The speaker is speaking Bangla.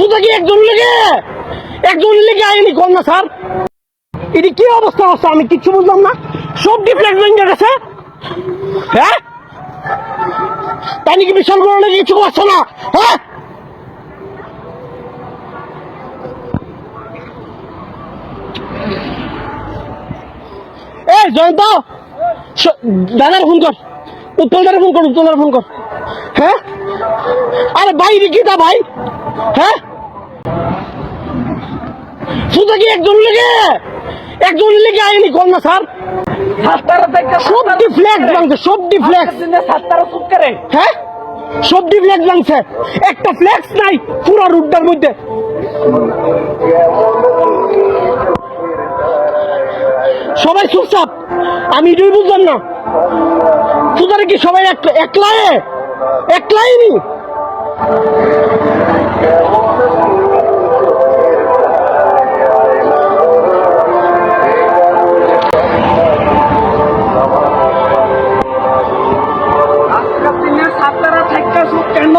শুধু কি একজন লেগে আইনি কোন না স্যার, এটি কি অবস্থা হচ্ছে আমি কিচ্ছু বুঝলাম না। সব ডিফ্লেক্ট ভেঙে গেছে। হ্যাঁ, তাই নাকি বিশাল বড় লেগে কিছু করছে না? হ্যাঁ, এই জয়ন্ত দাদার ফোন কর, উত্তলদারে ফোন কর। হ্যাঁ, আরে ভাই রিকিতা ভাই। হ্যাঁ, শুধু কি একজন লেগে আইনি কোন না স্যার, সব ডিফ্লেক্ট ভাঙছে, সব ডিফ্লেক্ট। হ্যাঁ, সব ডিফ্লেক্ট ভাঙছে, একটা ফ্লেক্স নাই পুরো রুটটার মধ্যে। সবাই চুপচাপ, আমি এটাই বুঝলাম না। সুতরাং কি সবাই একলাইনি? আজকের দিনে ছাত্ররা থাকতে কেন